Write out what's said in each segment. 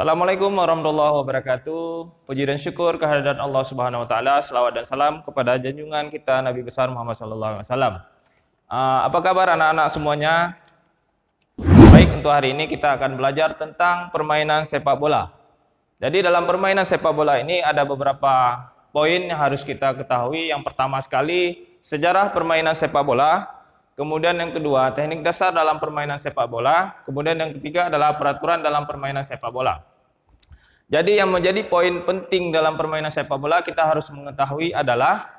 Assalamualaikum warahmatullahi wabarakatuh. Puji dan syukur kehadirat Allah Subhanahu wa taala. Selawat dan salam kepada junjungan kita Nabi besar Muhammad sallallahu alaihi wasallam. Apa kabar anak-anak semuanya? Baik, untuk hari ini kita akan belajar tentang permainan sepak bola. Jadi dalam permainan sepak bola ini ada beberapa poin yang harus kita ketahui. Yang pertama sekali, sejarah permainan sepak bola. Kemudian yang kedua, teknik dasar dalam permainan sepak bola. Kemudian yang ketiga adalah peraturan dalam permainan sepak bola. Jadi yang menjadi poin penting dalam permainan sepak bola kita harus mengetahui adalah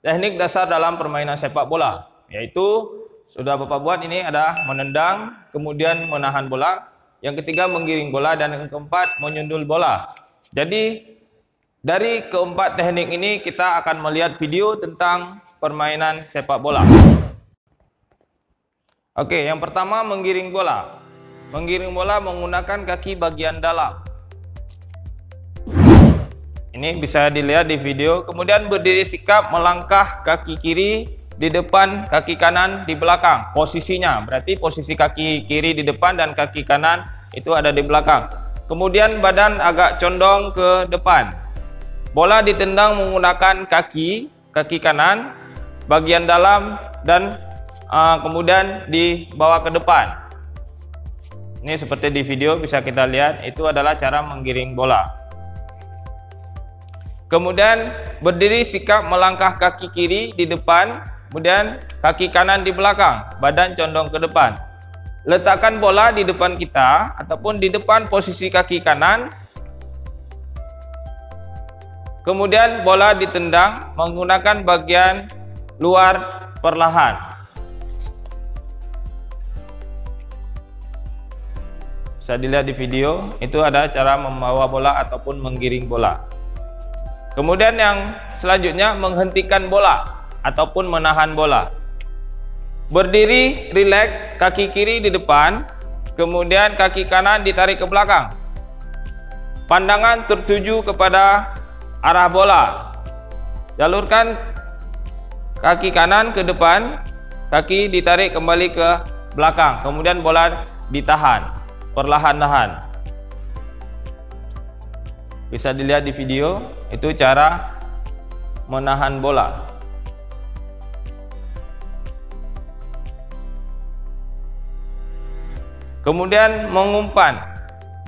teknik dasar dalam permainan sepak bola. Yaitu, sudah Bapak buat ini ada menendang, kemudian menahan bola. Yang ketiga menggiring bola, dan yang keempat menyundul bola. Jadi dari keempat teknik ini kita akan melihat video tentang permainan sepak bola. Oke, yang pertama menggiring bola. Menggiring bola menggunakan kaki bagian dalam. Ini bisa dilihat di video. Kemudian berdiri sikap melangkah kaki kiri di depan, kaki kanan di belakang. Posisinya, berarti posisi kaki kiri di depan dan kaki kanan itu ada di belakang. Kemudian badan agak condong ke depan. Bola ditendang menggunakan kaki kanan, bagian dalam, dan kemudian dibawa ke depan. Ini seperti di video bisa kita lihat, itu adalah cara menggiring bola. Kemudian berdiri sikap melangkah kaki kiri di depan, kemudian kaki kanan di belakang, badan condong ke depan. Letakkan bola di depan kita ataupun di depan posisi kaki kanan. Kemudian bola ditendang menggunakan bagian luar perlahan. Bisa dilihat di video, itu ada cara membawa bola ataupun menggiring bola. Kemudian yang selanjutnya menghentikan bola ataupun menahan bola. Berdiri rileks, kaki kiri di depan, kemudian kaki kanan ditarik ke belakang. Pandangan tertuju kepada arah bola. Jalurkan kaki kanan ke depan, kaki ditarik kembali ke belakang, kemudian bola ditahan perlahan-lahan. Bisa dilihat di video, itu cara menahan bola. Kemudian mengumpan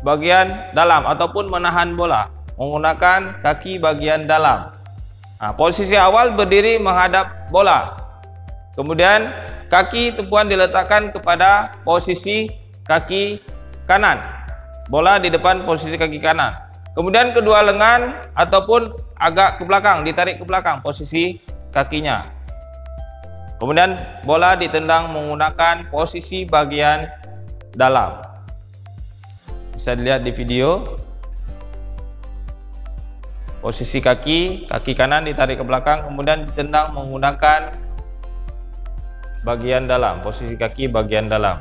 bagian dalam ataupun menahan bola menggunakan kaki bagian dalam. Posisi awal berdiri menghadap bola. Kemudian kaki tumpuan diletakkan kepada posisi kaki kanan, bola di depan posisi kaki kanan. Kemudian kedua lengan ataupun agak ke belakang, ditarik ke belakang posisi kakinya. Kemudian bola ditendang menggunakan posisi bagian dalam. Bisa dilihat di video. Posisi kaki kanan ditarik ke belakang, kemudian ditendang menggunakan bagian dalam, posisi kaki bagian dalam.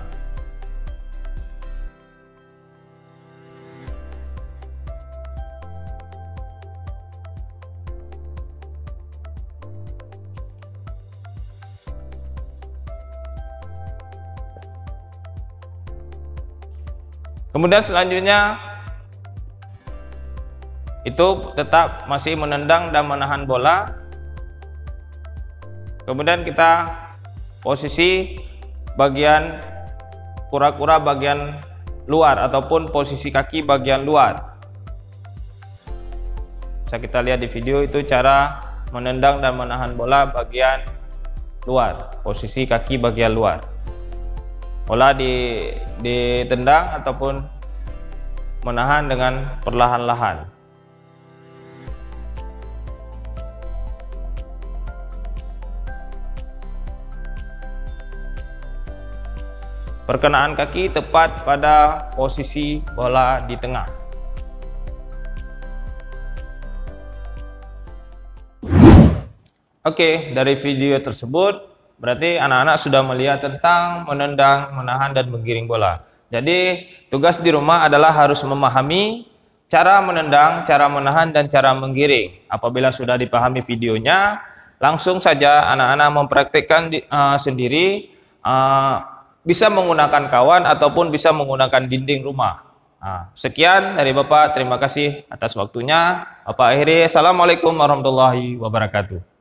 Kemudian selanjutnya itu tetap masih menendang dan menahan bola. Kemudian kita posisi bagian kura-kura bagian luar ataupun posisi kaki bagian luar. Bisa kita lihat di video, itu cara menendang dan menahan bola bagian luar, posisi kaki bagian luar. Bola ditendang ataupun menahan dengan perlahan-lahan. Perkenaan kaki tepat pada posisi bola di tengah. Oke, dari video tersebut berarti anak-anak sudah melihat tentang menendang, menahan, dan menggiring bola. Jadi tugas di rumah adalah harus memahami cara menendang, cara menahan, dan cara menggiring. Apabila sudah dipahami videonya, langsung saja anak-anak mempraktikkan sendiri, bisa menggunakan kawan ataupun bisa menggunakan dinding rumah. Sekian dari Bapak, terima kasih atas waktunya. Bapak akhiri, Assalamualaikum warahmatullahi wabarakatuh.